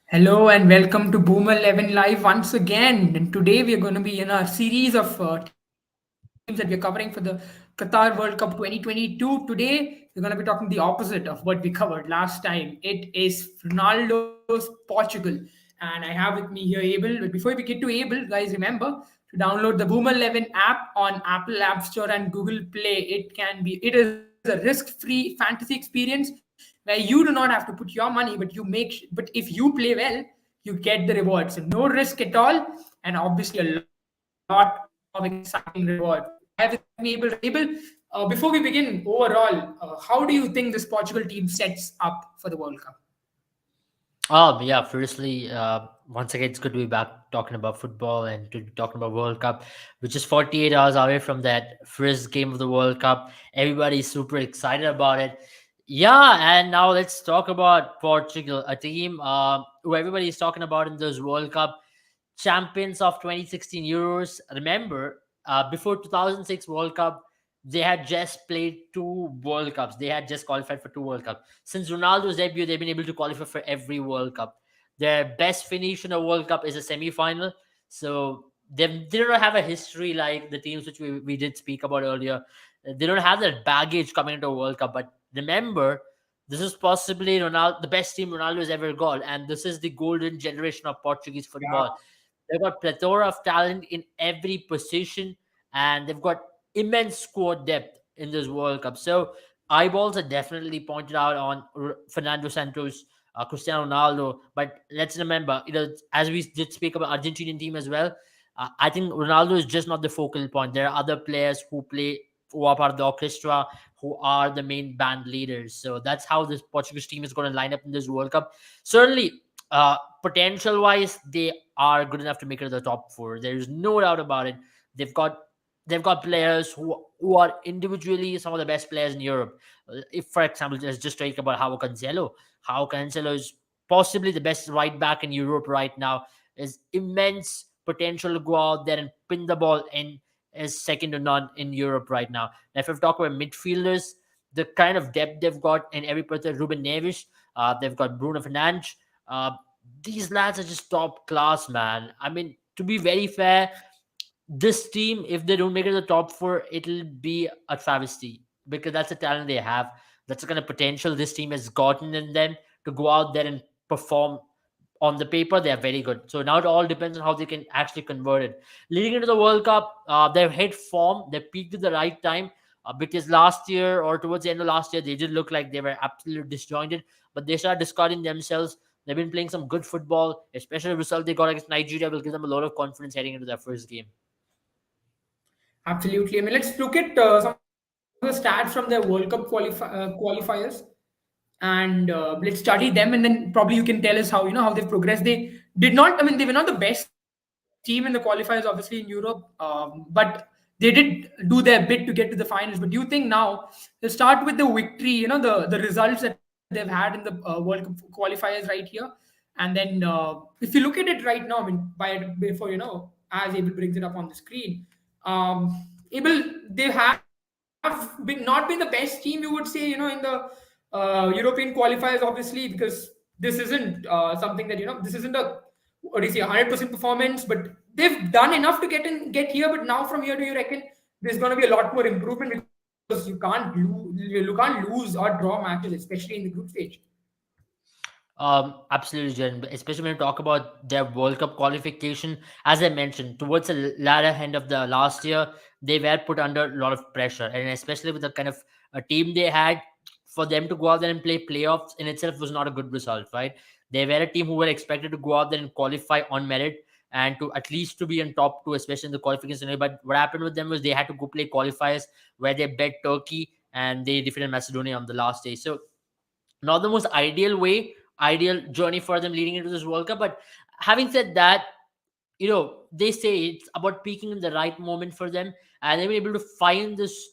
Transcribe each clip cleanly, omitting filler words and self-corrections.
Hello and welcome to Boomer 11 Live once again. And today we are going to be in our series of teams that we're covering for the Qatar World Cup 2022. Today we're going to be talking the opposite of what we covered last time. It is Ronaldo's Portugal. And I have with me here Abel. But before we get to Abel, guys, remember to download the Boomer 11 app on Apple App Store and Google Play. It is a risk-free fantasy experience where you do not have to put your money, but but if you play well, you get the rewards. So no risk at all, and obviously a lot of exciting rewards. I have with me Abel. Abel, before we begin, overall, how do you think this Portugal team sets up for the World Cup? Yeah. Firstly, once again, it's good to be back talking about football and to be talking about World Cup, which is 48 hours away from that first game of the World Cup. Everybody's super excited about it. Yeah, and now let's talk about Portugal, a team who everybody's talking about in those World Cup champions of 2016 Euros. Remember, before 2006 World Cup, they had just played two World Cups. They had just qualified for two World Cups. Since Ronaldo's debut, they've been able to qualify for every World Cup. Their best finish in a World Cup is a semi-final. So they don't have a history like the teams which we did speak about earlier. They don't have that baggage coming into a World Cup. But remember, this is possibly Ronaldo, the best team Ronaldo has ever got, and this is the golden generation of Portuguese Yeah, football. They've got plethora of talent in every position, and they've got immense squad depth in this World Cup. So eyeballs are definitely pointed out on Fernando Santos, Cristiano Ronaldo. But let's remember, as we did speak about Argentinian team as well, I think Ronaldo is just not the focal point. There are other players who are part of the orchestra, who are the main band leaders. So that's how this Portuguese team is going to line up in this World Cup. Certainly, potential wise, they are good enough to make it to the top four. There is no doubt about it. They've got they've got players who are individually some of the best players in Europe. If, for example, let's just talk about How Cancelo. How Cancelo is possibly the best right back in Europe right now. Is immense potential to go out there and pin the ball in, is second to none in Europe right now. Now, if we talk about midfielders, the kind of depth they've got in every person, Ruben Neves, they've got Bruno Fernandes. Uh, these lads are just top class, man. I mean, to be very fair, this team, if they don't make it to the top four, it'll be a travesty because that's the talent they have. That's the kind of potential this team has gotten in them to go out there and perform. On the paper, they are very good. So now it all depends on how they can actually convert it. Leading into the World Cup, they've hit form. They peaked at the right time because last year or towards the end of last year, they did look like they were absolutely disjointed, but they started discarding themselves. They've been playing some good football, especially the result they got against Nigeria will give them a lot of confidence heading into their first game. absolutely. I mean, let's look at some of the stats from their World Cup qualifiers, and let's study them, and then probably you can tell us how they've progressed. They did not. I mean, they were not the best team in the qualifiers, obviously in Europe, but they did do their bit to get to the finals. But do you think now they'll start with the victory? The results that they've had in the World Cup qualifiers right here, and then if you look at it right now, I mean, before as Abel brings it up on the screen, Abel, they have not been the best team, you would say, in the European qualifiers, obviously, because this isn't something that this isn't a what do you say 100% performance, but they've done enough to get here. But now from here, do you reckon there's going to be a lot more improvement because you can't lose or draw matches, especially in the group stage? Absolutely, Jen. Especially when you talk about their World Cup qualification, as I mentioned, towards the latter end of the last year, they were put under a lot of pressure, and especially with the kind of a team they had, for them to go out there and play playoffs in itself was not a good result, right? They were a team who were expected to go out there and qualify on merit and to at least to be in top two, especially in the qualification scenario. But what happened with them was they had to go play qualifiers where they bet Turkey and they defeated Macedonia on the last day. So not the most ideal journey for them leading into this World Cup. But having said that, they say it's about peaking in the right moment for them, and they've been able to find this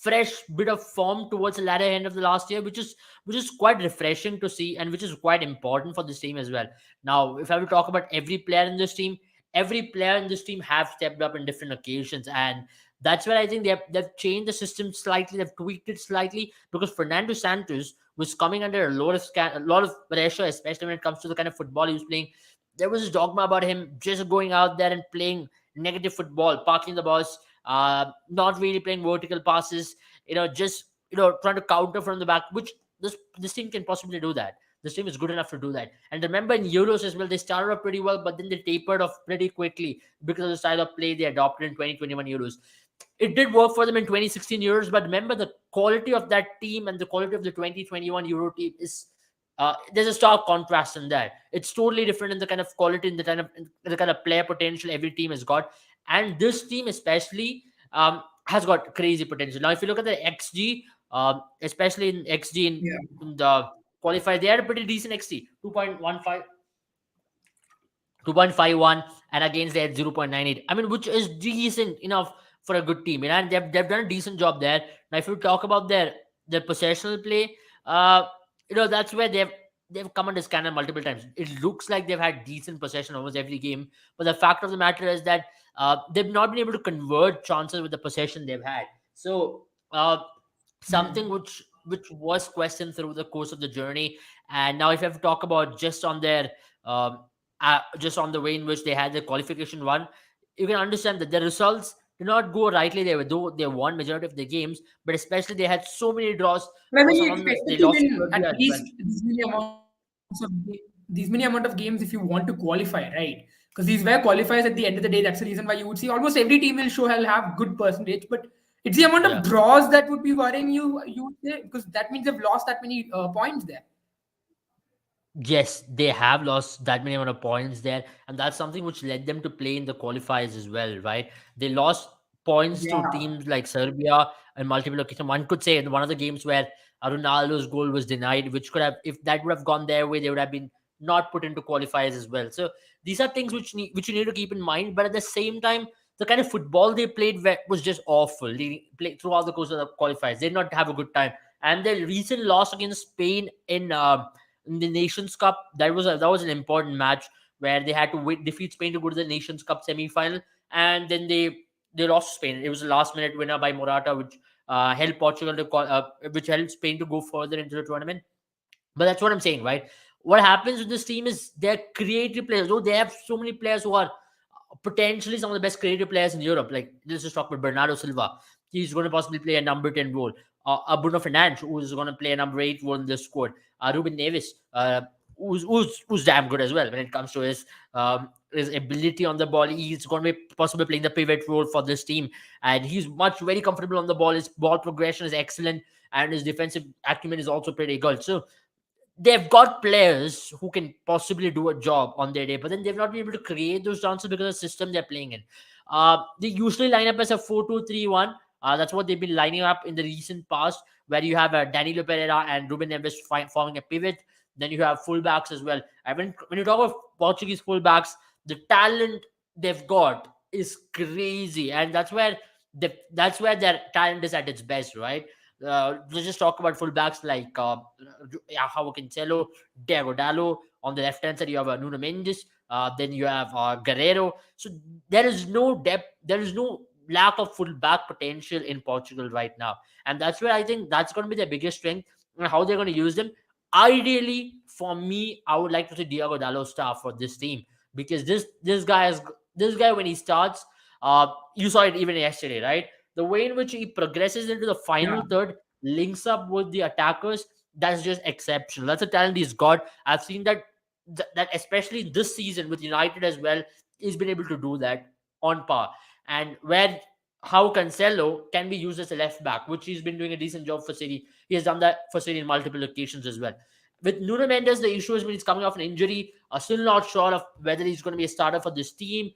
fresh bit of form towards the latter end of the last year, which is quite refreshing to see, and which is quite important for this team as well. Now, if I were to talk about every player in this team have stepped up in different occasions, and That's where I think they've changed the system slightly, they've tweaked it slightly, because Fernando Santos was coming under a lot of pressure, especially when it comes to the kind of football he was playing. There was this dogma about him just going out there and playing negative football, parking the balls, not really playing vertical passes, just trying to counter from the back, which this team can possibly do that. This team is good enough to do that. And remember in Euros as well, they started off pretty well, but then they tapered off pretty quickly because of the style of play they adopted in 2021 Euros. It did work for them in 2016 Euros, but remember the quality of that team and the quality of the 2021 Euro team is there's a stark contrast in that. It's totally different in the kind of quality, in the kind of player potential every team has got, and this team especially has got crazy potential. Now, if you look at the XG, especially in XG in the qualifier, they had a pretty decent XG, 2.51, and against they had 0.98. I mean, which is decent enough for a good team, and they've done a decent job there. Now, if you talk about their possessional play, that's where they've come under scandal multiple times. It looks like they've had decent possession almost every game, but the fact of the matter is that they've not been able to convert chances with the possession they've had. So something which was questioned through the course of the journey. And now, if you have to talk about just on the way in which they had the qualification run, you can understand that the results did not go rightly there, though they won majority of the games, but especially they had so many draws. But I For mean, some you of them, expect they them to lost to win at Serbia as well. least these many amount of games if you want to qualify, right? Because these were qualifiers at the end of the day. That's the reason why you would see almost every team will have good percentage, but it's the amount Yeah. of draws that would be worrying you. You would say, because that means they've lost that many points there. Yes, they have lost that many amount of points there, and that's something which led them to play in the qualifiers as well, right? They lost points to Yeah. teams like Serbia and multiple occasions. One could say in one of the games where Ronaldo's goal was denied, which could have, if that would have gone their way, they would have been not put into qualifiers as well. So these are things which you need to keep in mind. But at the same time, the kind of football they played was just awful. They played throughout the course of the qualifiers. They did not have a good time. And the recent loss against Spain in the Nations Cup, that was an important match where they had to defeat Spain to go to the Nations Cup semi-final, and then they lost to Spain. It was a last-minute winner by Morata, which helped which helped Spain to go further into the tournament. But that's what I'm saying, right? What happens with this team is they're creative players. Though they have so many players who are potentially some of the best creative players in Europe. Like, let's just talk about Bernardo Silva. He's going to possibly play a number 10 role. Bruno Fernandes, who's going to play a number 8 role in this squad. Ruben Neves, who's damn good as well when it comes to his ability on the ball. He's going to be possibly playing the pivot role for this team, and he's very comfortable on the ball. His ball progression is excellent, and his defensive acumen is also pretty good. So they've got players who can possibly do a job on their day, but then they've not been able to create those chances because of the system they're playing in. They usually line up as a 4-2-3-1. That's what they've been lining up in the recent past, where you have Danilo Pereira and Ruben Neves forming a pivot. Then you have fullbacks as well. And when you talk about Portuguese fullbacks, the talent they've got is crazy, and that's where their talent is at its best, right? Let's just talk about fullbacks like Joao Cancelo, Diego Dallo. On the left hand side, you have Nuno Mendes. Then you have Guerrero. So there is no depth. There is no lack of fullback potential in Portugal right now, and that's where I think that's going to be their biggest strength and how they're going to use them. Ideally, for me, I would like to see Diego Dallo start for this team, because this guy when he starts, you saw it even yesterday, right? The way in which he progresses into the final Yeah. third, links up with the attackers, that's just exceptional. That's a talent he's got. I've seen that especially this season with United as well, he's been able to do that on par. And where how Cancelo can be used as a left back, which he's been doing a decent job for City. He has done that for City in multiple occasions as well. With Nuno Mendes, the issue is when he's coming off an injury. Still not sure of whether he's going to be a starter for this team.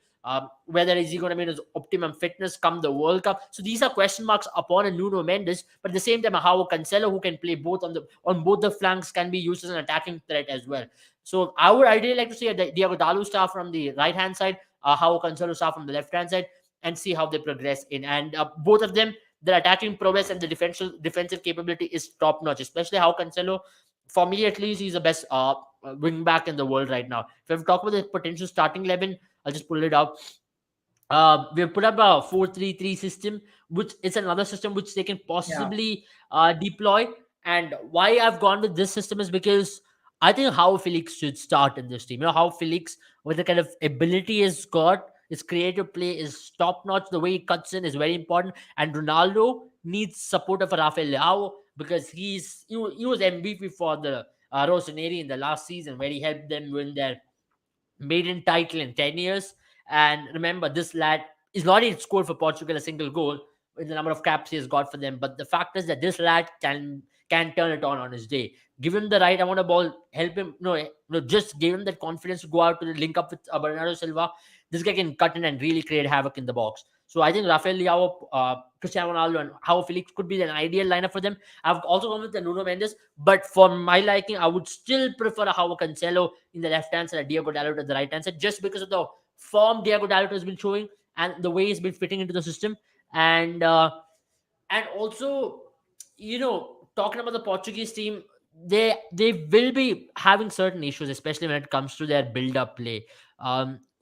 Whether is he going to be in his optimum fitness come the World Cup. So these are question marks upon a Nuno Mendes, but at the same time, how Cancelo, who can play both on both the flanks, can be used as an attacking threat as well. So I would ideally like to see a Diego Dallo start from the right hand side, how Cancelo start from the left hand side, and see how they progress in. And both of them, their attacking prowess and the defensive capability is top notch. Especially how Cancelo, for me at least, he's the best wing back in the world right now. If we talk about the potential starting 11, I'll just pull it out. we've put up a 4-3-3 system, which is another system which they can Yeah. possibly deploy. And why I've gone with this system is because I think how Felix should start in this team. You know, how Felix, with the kind of ability he's got, his creative play is top notch. The way he cuts in is very important. And Ronaldo needs support of Rafael Leao because he was MVP for the Rossoneri in the last season, where he helped them win their maiden title in 10 years. And remember, this lad is not even scored for Portugal a single goal in the number of caps he has got for them. But the fact is that this lad can turn it on his day. Give him the right amount of ball, help him, just give him that confidence to go out to link up with Bernardo Silva. This guy can cut in and really create havoc in the box. So I think Rafael Leao, Cristiano Ronaldo, and Joao Felix could be an ideal lineup for them. I've also gone with the Nuno Mendes, but for my liking, I would still prefer a Joao Cancelo in the left hand side and Diego Dalot at the right hand side, just because of the form Diego Dalot has been showing and the way he's been fitting into the system. And also, talking about the Portuguese team, they will be having certain issues, especially when it comes to their build-up play.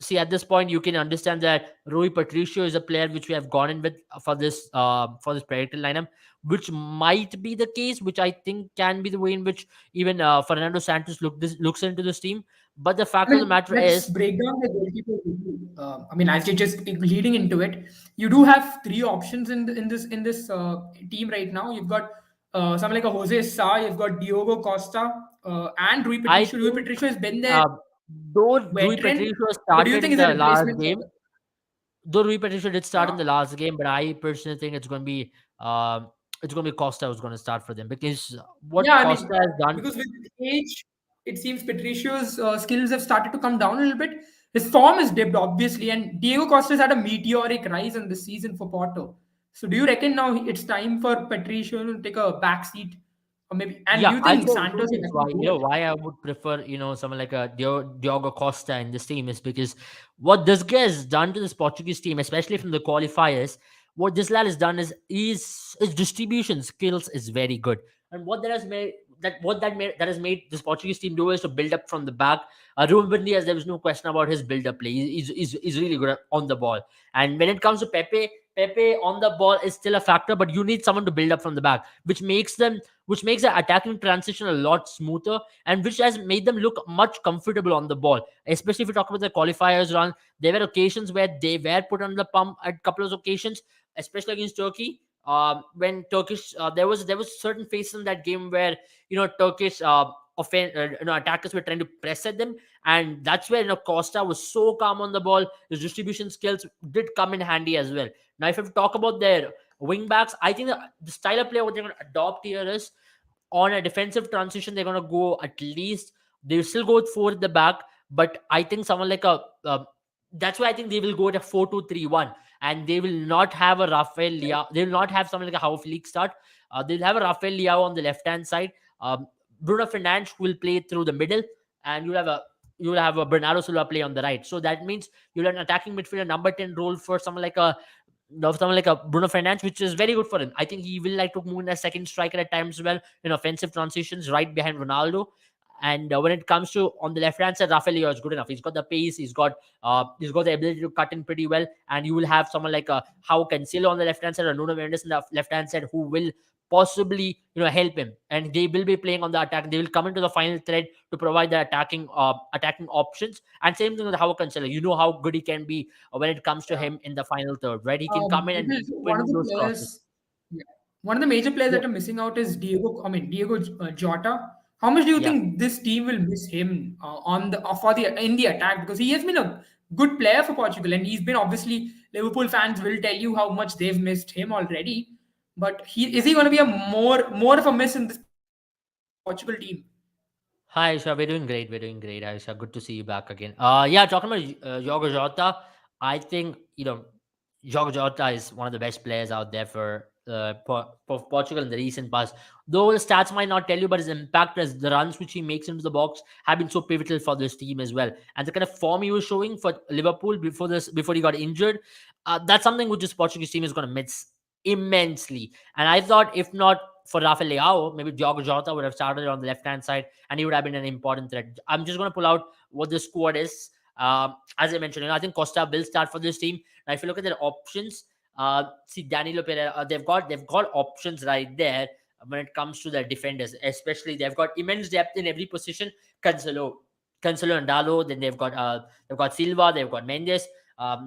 See, at this point, you can understand that Rui Patricio is a player which we have gone in with for this predicted lineup, which might be the case, which I think can be the way in which even Fernando Santos looks into this team. But the I fact of the mean, matter let's is, break down the goalkeeper review. I mean, as you just leading into it, you do have three options in this team right now. You've got someone like a Jose Sa, you've got Diogo Costa, and Rui I Patricio. Rui think Patricio has been there, uh, though Rui veteran. Patricio But do you started think in is a the last replacement for? game, though Rui Patricio did start in Yeah. the last game, but I personally think it's going to be Costa who's going to start for them, because Yeah, what I Costa mean, has done. because with age, it seems Patricio's skills have started to come down a little bit. His form is dipped, obviously, and Diego Costa's had a meteoric rise in this season for Porto. So, do you reckon now it's time for Patricio to take a back seat, or maybe? And do Yeah, you I'll think tell you two Santos will things actually why. do it? Why I would prefer, someone like a Diogo Costa in this team is because what this guy has done to this Portuguese team, especially from the qualifiers, what this lad has done is his distribution skills is very good. And that has made this Portuguese team do is to build up from the back. Ruben Diaz, there was no question about his build up play. He's really good on the ball. And when it comes to Pepe on the ball is still a factor, but you need someone to build up from the back, which makes the attacking transition a lot smoother, and which has made them look much comfortable on the ball. Especially if you talk about the qualifiers run, there were occasions where they were put on the pump at a couple of occasions, especially against Turkey. When Turkish, there was certain phases in that game where Turkish attackers were trying to press at them, and that's where Costa was so calm on the ball. His distribution skills did come in handy as well. Now, if you talk about their wing backs, I think the style of play what they're going to adopt here is on a defensive transition, they're going to go at least, they'll still go with four at the back, but I think someone like that's why I think they will go at a 4-2-3-1, and they will not have a Rafael Leao. They will not have someone like a How Felix start. They'll have a Rafael Leao on the left hand side. Bruno Fernandes will play through the middle, and you'll have a Bernardo Silva play on the right. So that means you'll have an attacking midfielder number 10 role for someone like a Bruno Fernandes, which is very good for him. I think he will like to move in as second striker at times as well in offensive transitions right behind Ronaldo. And when it comes to on the left hand side, Rafael Leo is good enough. He's got the pace, he's got the ability to cut in pretty well, and you will have someone like how Cancelo on the left hand side or Nuno Mendes on the left hand side who will possibly help him, and they will be playing on the attack. They will come into the final thread to provide the attacking options. And same thing with how Cancelo. You know how good he can be when it comes to Yeah. him in the final third, right? He can come in and Because one of win the those crosses. players, yeah, one of the major players Yeah, that are missing out is Diego. I mean, Diego Jota. How much do you yeah. think this team will miss him on the for the in the attack? Because he has been a good player for Portugal, and he's been obviously Liverpool fans will tell you how much they've missed him already. But he going to be a more of a miss in this Portugal team? Hi, Isha. We're doing great. We're doing great, Aisha. Good to see you back again. Yeah, talking about Diogo Jota, I think Diogo Jota is one of the best players out there for Portugal in the recent past. Though the stats might not tell you, but his impact as the runs which he makes into the box have been so pivotal for this team as well. And the kind of form he was showing for Liverpool before he got injured, that's something which this Portuguese team is going to miss immensely. And I thought if not for Rafael Leao, maybe Diogo Jota would have started on the left hand side and he would have been an important threat. I'm just going to pull out what the squad is. As I mentioned, I think Costa will start for this team. Now, if you look at their options, see Danilo Pereira, they've got options right there when it comes to their defenders. Especially, they've got immense depth in every position. Cancelo, Cancelo and Dalo. Then they've got Silva, they've got Mendes.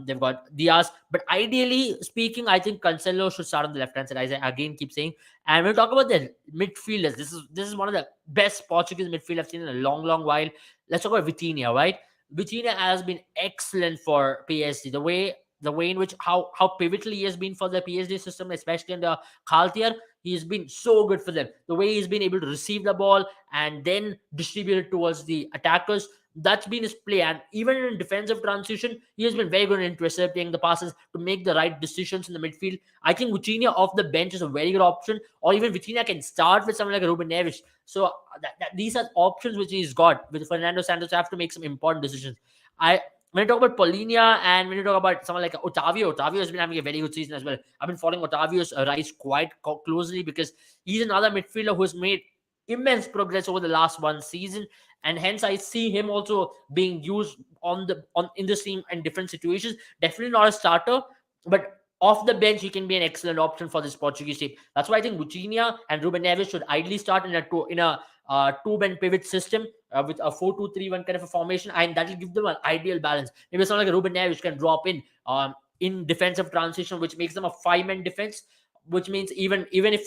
They've got Diaz, but ideally speaking, I think Cancelo should start on the left hand side. As I again keep saying, and when we talk about the midfielders, this is one of the best Portuguese midfield I've seen in a long, long while. Let's talk about Vitinha, right? Vitinha has been excellent for PSG. The way in which how pivotal he has been for the PSG system, especially in the Khaltier, he's been so good for them. The way he's been able to receive the ball and then distribute it towards the attackers, that's been his play. And even in defensive transition, he has been very good in intercepting the passes to make the right decisions in the midfield. I think Vitinha off the bench is a very good option, or even Vitinha can start with someone like Ruben Neves. So these are options which he's got. With Fernando Santos, have to make some important decisions. I When you talk about Paulinha and when you talk about someone like Otavio has been having a very good season as well. I've been following Otavio's rise quite closely because he's another midfielder who's made immense progress over the last one season, and hence I see him also being used on in this team in different situations. Definitely not a starter, but off the bench he can be an excellent option for this Portuguese team. That's why I think Vitinha and Ruben Neves should ideally start in a two-man pivot system with a 4-2-3-1 kind of a formation, and that will give them an ideal balance. Maybe someone like Ruben Neves can drop in defensive transition, which makes them a five-man defense. Which means even if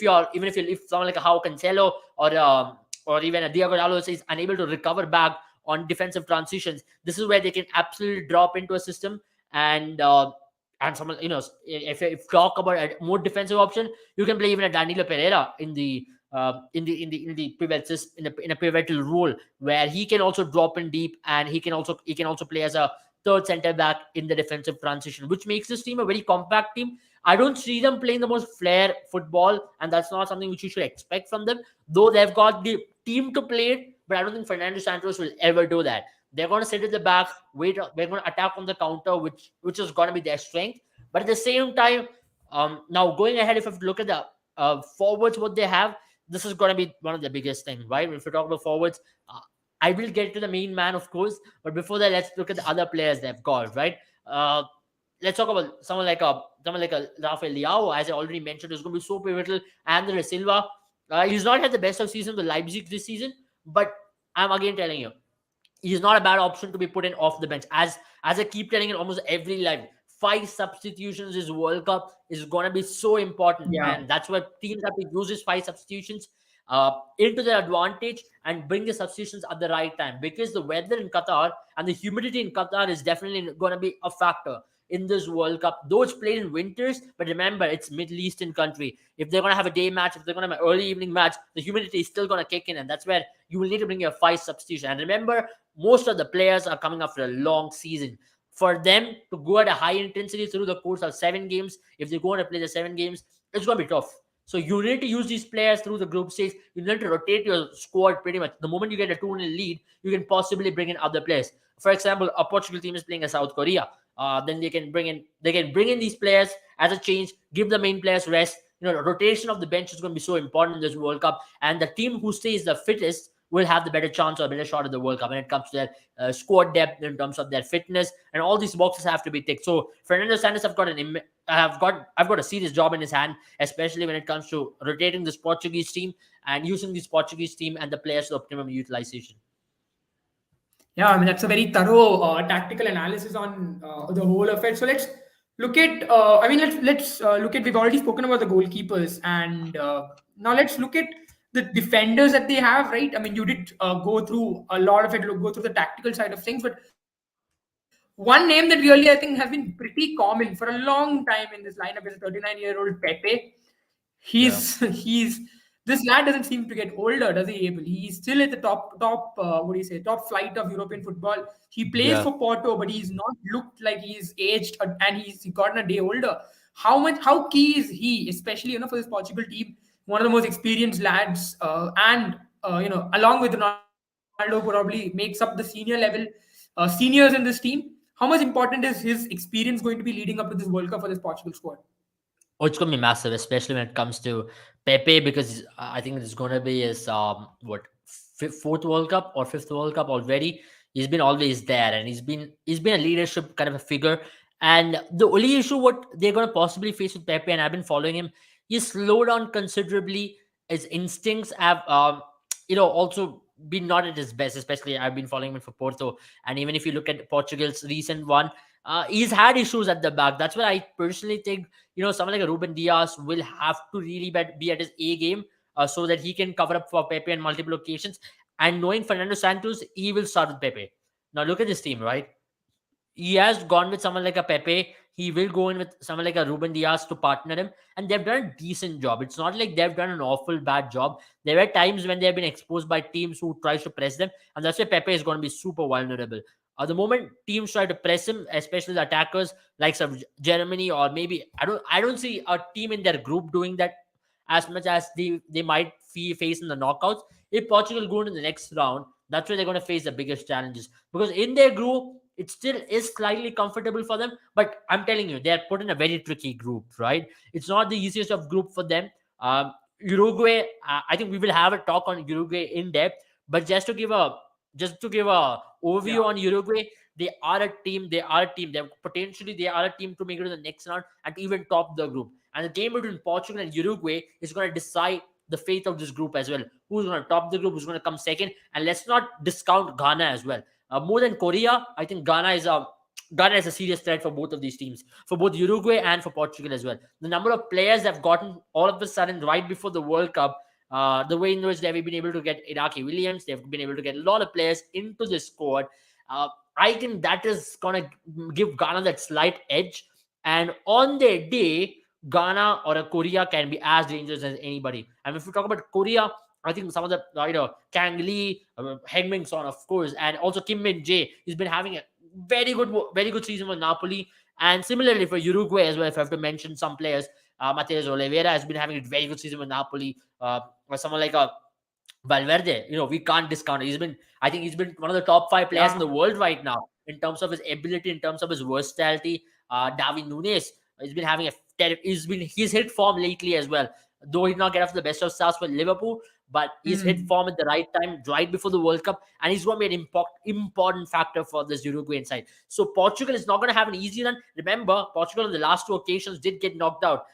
someone like a How Cancelo or even a Diego Dallo is unable to recover back on defensive transitions, this is where they can absolutely drop into a system. And someone, if talk about a more defensive option, you can play even a Danilo Pereira in the in a pivotal role where he can also drop in deep, and he can also play as a third center back in the defensive transition, which makes this team a very compact team. I don't see them playing the most flair football, and that's not something which you should expect from them. Though they've got the team to play it, but I don't think Fernando Santos will ever do that. They're going to sit at the back, wait. They're going to attack on the counter, which is going to be their strength. But at the same time, now going ahead, if you look at the forwards, what they have, this is going to be one of the biggest things, right? If you talk about forwards, I will get to the main man, of course, but before that, let's look at the other players they've got, right? Let's talk about someone like a Rafael Leao, as I already mentioned, is going to be so pivotal. Andre Silva, he's not had the best of season with Leipzig this season, but I'm again telling you, he's not a bad option to be put in off the bench. As I keep telling it almost every live, 5 substitutions is World Cup is gonna be so important, Yeah. and that's why teams have to use these 5 substitutions into their advantage and bring the substitutions at the right time, because the weather in Qatar and the humidity in Qatar is definitely gonna be a factor in this World Cup. Though it's played in winters, but remember it's Middle Eastern country. If they're gonna have a day match, if they're gonna have an early evening match, the humidity is still gonna kick in, and that's where you will need to bring your 5 substitution. And remember, most of the players are coming after a long season. For them to go at a high intensity through the course of 7 games, if they're going to play the 7 games, it's going to be tough. So you need to use these players through the group stage. You need to rotate your squad pretty much. The moment you get a 2-0 lead, you can possibly bring in other players. For example, a Portugal team is playing a South Korea. Then they can bring in these players as a change, give the main players rest. The rotation of the bench is going to be so important in this World Cup, and the team who stays the fittest will have the better chance or a better shot at the World Cup when it comes to their squad depth, in terms of their fitness, and all these boxes have to be ticked. So Fernando Santos I've got a serious job in his hand, especially when it comes to rotating this Portuguese team and using this Portuguese team and the players to optimum utilization. Yeah, I mean that's a very thorough tactical analysis on the whole of it. So let's look at. Let's look at. We've already spoken about the goalkeepers, and now let's look at the defenders that they have. Right? I mean, you did go through a lot of it. Go through the tactical side of things, but one name that really I think has been pretty common for a long time in this lineup is a 39-year-old Pepe. Yeah. He's this lad doesn't seem to get older, does he? Abel? He's still at the top. What do you say? Top flight of European football. He plays Yeah. for Porto, but he's not looked like he's aged, and he's gotten a day older. How key is he, especially for this Portugal team? One of the most experienced lads, and along with Ronaldo, probably makes up the seniors in this team. How much important is his experience going to be leading up to this World Cup for this Portugal squad? Oh, it's gonna be massive, especially when it comes to Pepe, because I think it's gonna be his fourth World Cup or fifth World Cup already. He's been always there, and he's been a leadership kind of a figure. And the only issue what they're going to possibly face with Pepe, and I've been following him, he's slowed down considerably. His instincts have also been not at his best. Especially I've been following him for Porto, and even if you look at Portugal's recent one, he's had issues at the back. That's why I personally think someone like a Ruben Diaz will have to really be at his A game, so that he can cover up for Pepe on multiple occasions. And knowing Fernando Santos, he will start with Pepe. Now look at this team, right? He has gone with someone like a Pepe. He will go in with someone like a Ruben Diaz to partner him, and they've done a decent job. It's not like they've done an awful bad job. There were times when they've been exposed by teams who tries to press them, and that's why Pepe is going to be super vulnerable. The moment teams try to press him, especially the attackers like some Germany, or maybe I don't see a team in their group doing that as much as they might face in the knockouts. If Portugal go into the next round, that's where they're going to face the biggest challenges, because in their group it still is slightly comfortable for them. But I'm telling you, they're put in a very tricky group, right? It's not the easiest of group for them. Uruguay, I think we will have a talk on Uruguay in depth. But just to give a overview Yeah. on Uruguay, they are a team. They are a team to make it to the next round and to even top the group. And the game between Portugal and Uruguay is going to decide the fate of this group as well. Who's going to top the group? Who's going to come second? And let's not discount Ghana as well. More than Korea, I think Ghana is a serious threat for both of these teams, for both Uruguay and for Portugal as well. The number of players they've gotten all of a sudden right before the World Cup, the way in which they've been able to get Iraqi Williams, they've been able to get a lot of players into the squad. I think that is going to give Ghana that slight edge. And on their day, Ghana or a Korea can be as dangerous as anybody. And if we talk about Korea, I think some of the Kang Lee, Heng Ming Son, of course, and also Kim Min Jae, he's been having a very good season with Napoli. And similarly for Uruguay as well, if I have to mention some players, Mateus Oliveira has been having a very good season with Napoli. Or someone like Valverde, we can't discount it. I think he's been one of the top five players in the Yeah. world right now in terms of his ability, in terms of his versatility. David Nunes has been having he's hit form lately as well. Though he's not get off the best of starts with Liverpool, but he's hit Mm. form at the right time, right before the World Cup, and he's going to be an important factor for this Uruguayan side. So Portugal is not going to have an easy run. Remember, Portugal on the last two occasions did get knocked out,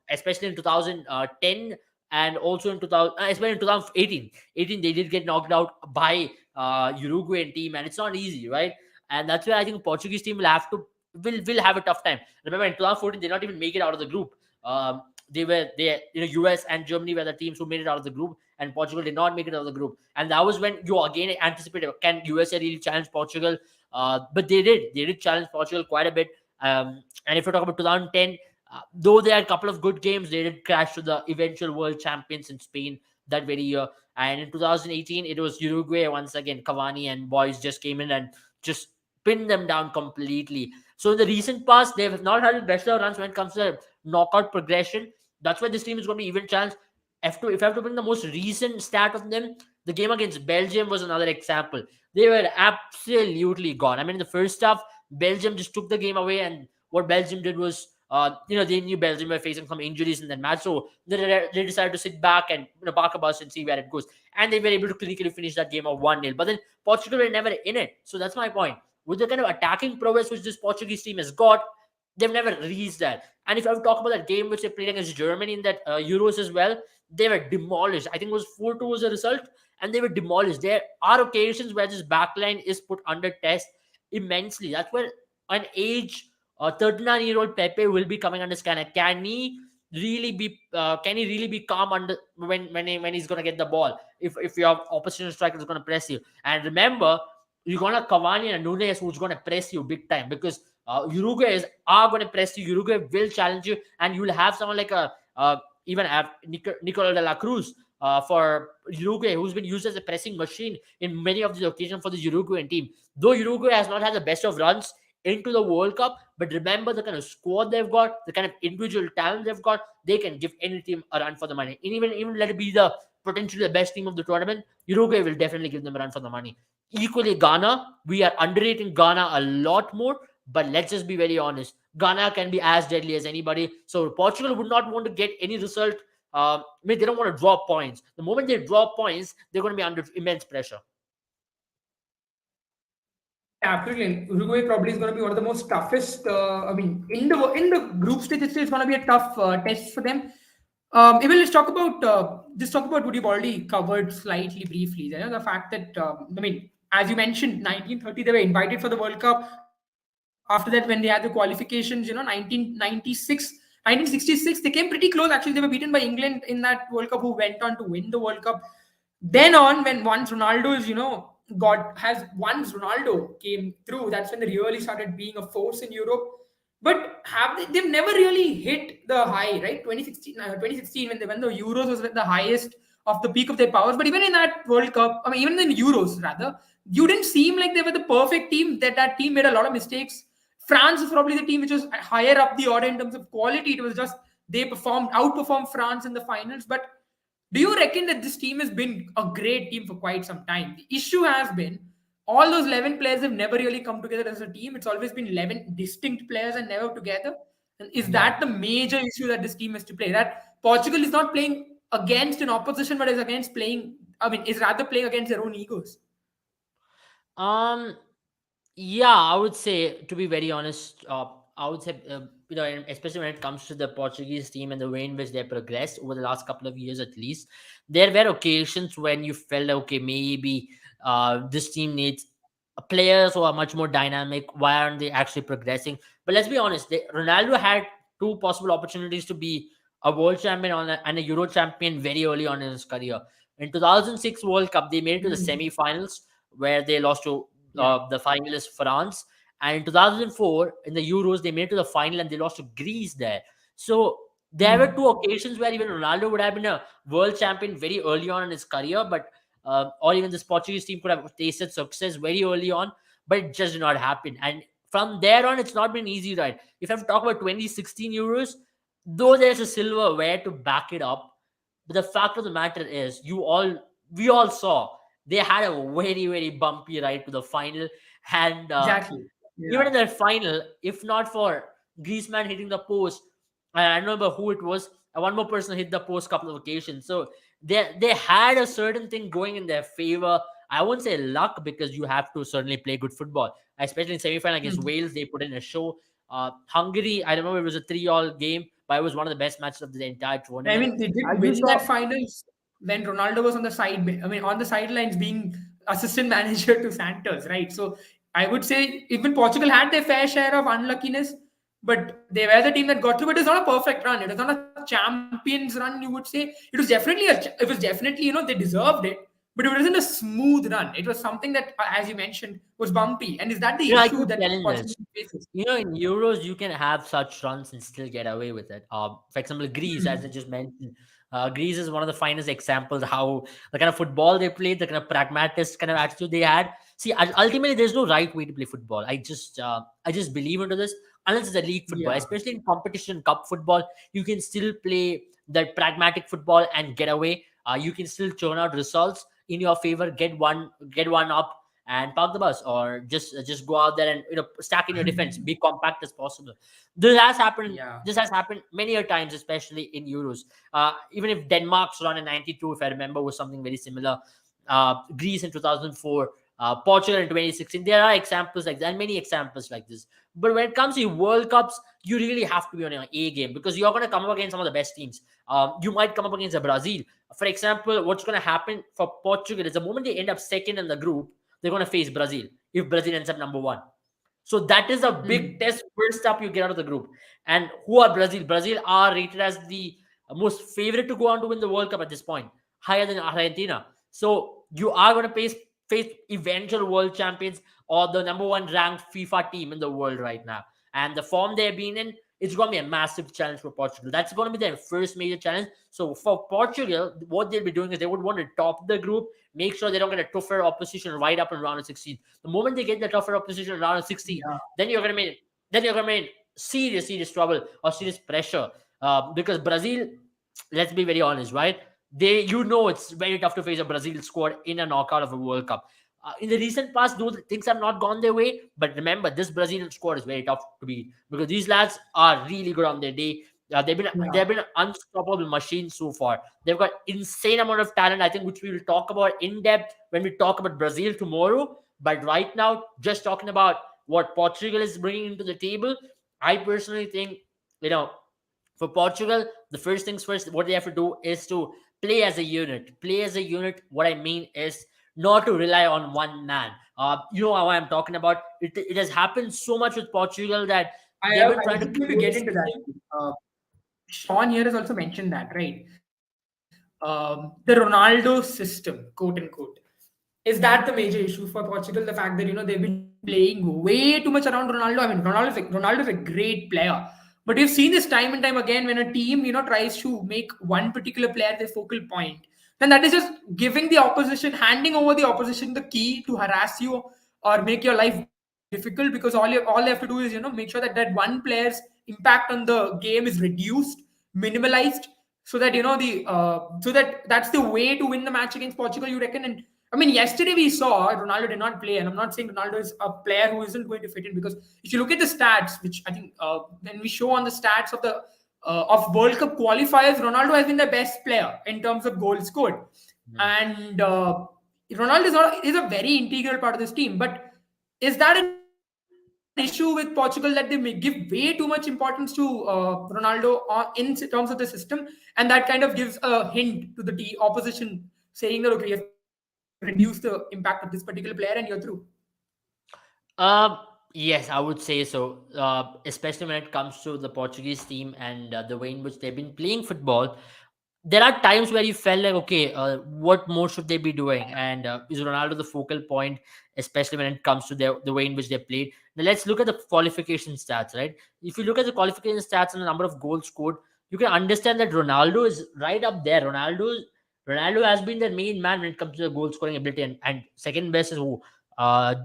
especially in 2010 and also in 2000, especially in 2018. 18 they did get knocked out by Uruguayan team, and it's not easy, right? And that's where I think Portuguese team will have a tough time. Remember, in 2014 they did not even make it out of the group. US and Germany were the teams who made it out of the group, and Portugal did not make it out of the group. And that was when you again anticipated, can USA really challenge Portugal? But they did challenge Portugal quite a bit. And if you talk about 2010, though they had a couple of good games, they did crash to the eventual world champions in Spain that very year. And in 2018, it was Uruguay once again. Cavani and boys just came in and just pinned them down completely. So in the recent past, they have not had the best of runs when it comes to knockout progression. That's why this team is going to be even challenged. If I have to bring the most recent stat of them, the game against Belgium was another example. They were absolutely gone. I mean, in the first half, Belgium just took the game away, and what Belgium did was, they knew Belgium were facing some injuries in that match, so they decided to sit back and park a bus and see where it goes. And they were able to clinically finish that game of 1-0. But then Portugal were never in it. So that's my point. With the kind of attacking prowess which this Portuguese team has got, they've never reached that. And if I talk about that game which they played against Germany in that Euros as well, they were demolished. I think it was 4-2 was the result, and they were demolished. There are occasions where this backline is put under test immensely. That's where an age 39-year-old Pepe will be coming under scanner. Can he really be calm under when he's gonna get the ball? If your opposition striker is gonna press you. And remember, you're gonna Cavani and Nunes who's gonna press you big time, because are going to press you. Uruguay will challenge you, and you will have someone like even have Nicola de la Cruz for Uruguay, who's been used as a pressing machine in many of these occasions for the Uruguayan team. Though Uruguay has not had the best of runs into the World Cup, but remember the kind of squad they've got, the kind of individual talent they've got, they can give any team a run for the money. And even let it be the potentially the best team of the tournament, Uruguay will definitely give them a run for the money. Equally, Ghana, we are underrating Ghana a lot more. But let's just be very honest. Ghana can be as deadly as anybody. So Portugal would not want to get any result I mean, they don't want to drop points. The moment they drop points, they're going to be under immense pressure. Yeah, absolutely. Uruguay probably is going to be one of the most toughest. I mean, in the group stage, it's going to be a tough test for them. Even let's talk about just talk about what you've already covered slightly briefly. You know, the fact that I mean, as you mentioned, 1930 they were invited for the World Cup. After that, when they had the qualifications, 1966, they came pretty close. Actually, they were beaten by England in that World Cup, who went on to win the World Cup. Then on, when once Ronaldo is, got has once Ronaldo came through, that's when they really started being a force in Europe. But they've never really hit the high, right? 2016 when they won the Euros was the highest of the peak of their powers. But even in that World Cup, I mean, even in Euros rather, you didn't seem like they were the perfect team. That team made a lot of mistakes. France was probably the team which was higher up the order in terms of quality. It was just they outperformed France in the finals. But do you reckon that this team has been a great team for quite some time? The issue has been all those 11 players have never really come together as a team. It's always been 11 distinct players and never together. And is Yeah. that the major issue that this team has to play? That Portugal is not playing against an opposition, but is against playing, I mean, is rather playing against their own egos. Um, yeah, I would say, to be very honest, I would say, and especially when it comes to the Portuguese team and the way in which they progressed over the last couple of years at least, there were occasions when you felt, okay, maybe this team needs players who are much more dynamic. Why aren't they actually progressing? But let's be honest, Ronaldo had two possible opportunities to be a world champion and a Euro champion very early on in his career. In 2006 World Cup, they made it to the Hmm. semi-finals where they lost to Yeah. the finalist France. And in 2004, in the Euros, they made it to the final and they lost to Greece there. So there were two Hmm. occasions where even Ronaldo would have been a world champion very early on in his career, but or even this Portuguese team could have tasted success very early on, but it just did not happen. And from there on, it's not been easy, right? If I have to talk about 2016 Euros, though there's a silverware to back it up, but the fact of the matter is, we all saw they had a very, very bumpy ride to the final. And Exactly. even Yeah. in the final, if not for Griezmann hitting the post, I don't remember who it was. One more person hit the post couple of occasions. So they had a certain thing going in their favor. I won't say luck because you have to certainly play good football, especially in semi-final against Hmm. Wales. They put in a show. Hungary, I remember it was a 3-all game, but it was one of the best matches of the entire I tournament. mean, they I did just win saw. that finals when Ronaldo was on the I mean, on the sidelines being assistant manager to Santos, right? So I would say even Portugal had their fair share of unluckiness, but they were the team that got through. But it was not a perfect run. It was not a champions run. You would say it was definitely they deserved it, but it wasn't a smooth run. It was something that, as you mentioned, was bumpy. And is that the I issue keep that telling Portugal this. faces? In Euros, you can have such runs and still get away with it. For example, Greece, as I Hmm. just mentioned, Greece is one of the finest examples how the kind of football they played, the kind of pragmatist kind of attitude they had. See, ultimately, there's no right way to play football. I just believe into this. Unless it's a league football, Yeah. especially in competition, cup football, you can still play that pragmatic football and get away. You can still churn out results in your favor, get one up and park the bus, or just go out there and stack in your defense, be compact as possible. Yeah. This has happened many a times, especially in Euros. Even if Denmark's run in 92, if I remember, was something very similar. Greece in 2004, Portugal in 2016. There are examples like that, and many examples like this. But when it comes to World Cups, you really have to be on your A game because you're going to come up against some of the best teams. You might come up against a Brazil. For example, what's going to happen for Portugal is the moment they end up second in the group, they're going to face Brazil if Brazil ends up number one. So that is a big Hmm. test first up you get out of the group. And who are Brazil? Brazil are rated as the most favorite to go on to win the World Cup at this point, higher than Argentina. So you are going to face eventual world champions or the number one ranked FIFA team in the world right now. And the form they've been in, it's going to be a massive challenge for Portugal. That's going to be their first major challenge. So for Portugal, what they'll be doing is they would want to top the group, make sure they don't get a tougher opposition right up in round of 16. The moment they get the tougher opposition in round of 16, Yeah. then you're gonna be in serious trouble or serious pressure. Because Brazil, let's be very honest, right? It's very tough to face a Brazil squad in a knockout of a World Cup. In the recent past, those things have not gone their way. But remember, this Brazilian squad is very tough to beat because these lads are really good on their day. they've been an unstoppable machine so far. They've got insane amount of talent, I think, which we will talk about in depth when we talk about Brazil tomorrow. But right now, just talking about what Portugal is bringing into the table, I personally think, you know, for Portugal, the first things first, what they have to do is to play as a unit. Play as a unit. What I mean is not to rely on one man. You know how I'm talking about. It has happened so much with Portugal that they've been I trying was to just going to create a get into that. system. Uh, Sean here has also mentioned that, right? The Ronaldo system, quote unquote. Is that the major issue for Portugal? The fact that they've been playing way too much around Ronaldo. I mean, Ronaldo is a great player, but we've seen this time and time again when a team tries to make one particular player their focal point, then that is just giving the opposition, handing over the opposition the key to harass you or make your life difficult, because all they have to do is make sure that that one player's impact on the game is reduced, minimalized, so that so that's the way to win the match against Portugal, you reckon? And I mean, yesterday we saw Ronaldo did not play, and I'm not saying Ronaldo is a player who isn't going to fit in, because if you look at the stats, which I think when we show on the stats of the of World Cup qualifiers, Ronaldo has been the best player in terms of goals scored, and Ronaldo is a very integral part of this team. But is that an issue with Portugal, that they may give way too much importance to Ronaldo in terms of the system, and that kind of gives a hint to the opposition, saying that okay, you have to reduce the impact of this particular player and you're through? Um, yes, I would say so. Especially when it comes to the Portuguese team and the way in which they've been playing football. There are times where you felt like, okay, what more should they be doing? And is Ronaldo the focal point, especially when it comes to the way in which they played? Now let's look at the qualification stats, right? If you look at the qualification stats and the number of goals scored, you can understand that Ronaldo is right up there. Ronaldo has been the main man when it comes to the goal scoring ability, and second best is who? Uh,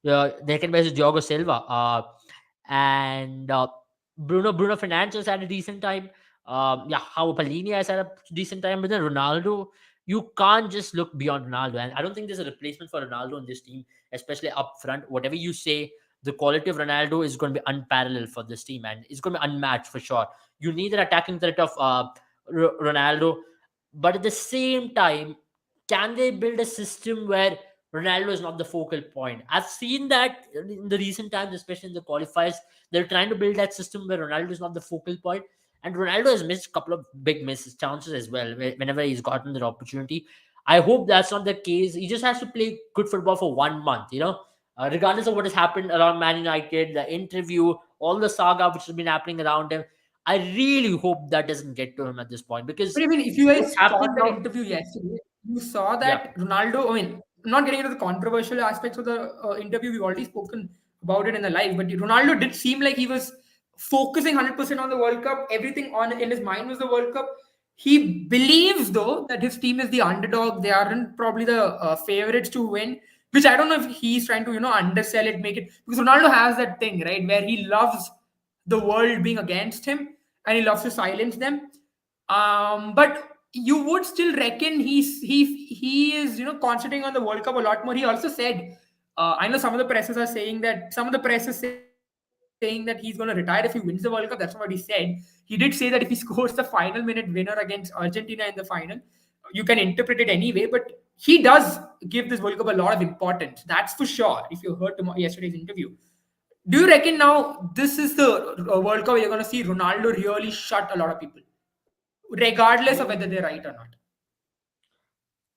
the second best is Diogo Silva. And Bruno Fernandes had a decent time. Yeah, how Palini has had a decent time, but then Ronaldo, you can't just look beyond Ronaldo, and I don't think there's a replacement for Ronaldo in this team, especially up front. Whatever you say, the quality of Ronaldo is going to be unparalleled for this team, and it's going to be unmatched for sure. You need an attacking threat of Ronaldo, but at the same time, can they build a system where Ronaldo is not the focal point? I've seen that in the recent times, especially in the qualifiers. They're trying to build that system where Ronaldo is not the focal point, and Ronaldo has missed a couple of big misses chances as well whenever he's gotten that opportunity. I hope that's not the case. He just has to play good football for 1 month, regardless of what has happened around Man United, the interview, all the saga which has been happening around him. I really hope that doesn't get to him at this point, But because I mean, if you what's guys happening caught that now? interview yesterday, you saw Yeah. that Ronaldo. I mean, I'm not getting into the controversial aspects of the interview. We've already spoken about it in the live. But Ronaldo did seem like he was focusing 100% on the World Cup. Everything on in his mind was the World Cup. He believes though that his team is the underdog. They aren't probably the favorites to win. Which I don't know if he's trying to undersell it, make it, because Ronaldo has that thing, right, where he loves the world being against him and he loves to silence them. But you would still reckon he is concentrating on the World Cup a lot more. He also said, I know some of the presses are saying that he's going to retire if he wins the World Cup. That's not what he said. He did say that if he scores the final minute winner against Argentina in the final, you can interpret it anyway. But he does give this World Cup a lot of importance. That's for sure. If you heard yesterday's interview, do you reckon now this is the World Cup where you're going to see Ronaldo really shut a lot of people, regardless of whether they're right or not?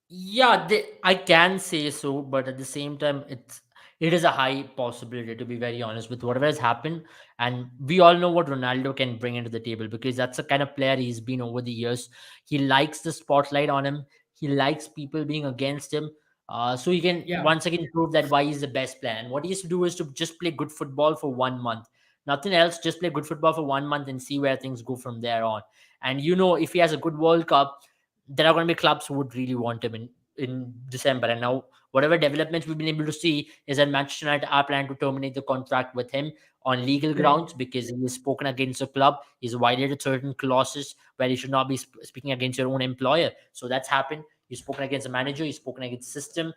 Yeah, I can say so, but at the same time, it is a high possibility, to be very honest, with whatever has happened. And we all know what Ronaldo can bring into the table, because that's the kind of player he's been over the years. He likes the spotlight on him. He likes people being against him. So he can Yeah. once again prove that why he's the best player. And what he has to do is to just play good football for 1 month. Nothing else. Just play good football for 1 month and see where things go from there on. And if he has a good World Cup, there are going to be clubs who would really want him in December. And now, whatever developments we've been able to see is that Manchester United are planning to terminate the contract with him on legal Right. grounds, because he has spoken against the club. He's violated certain clauses where he should not be speaking against your own employer. So that's happened. He's spoken against the manager. He's spoken against the system.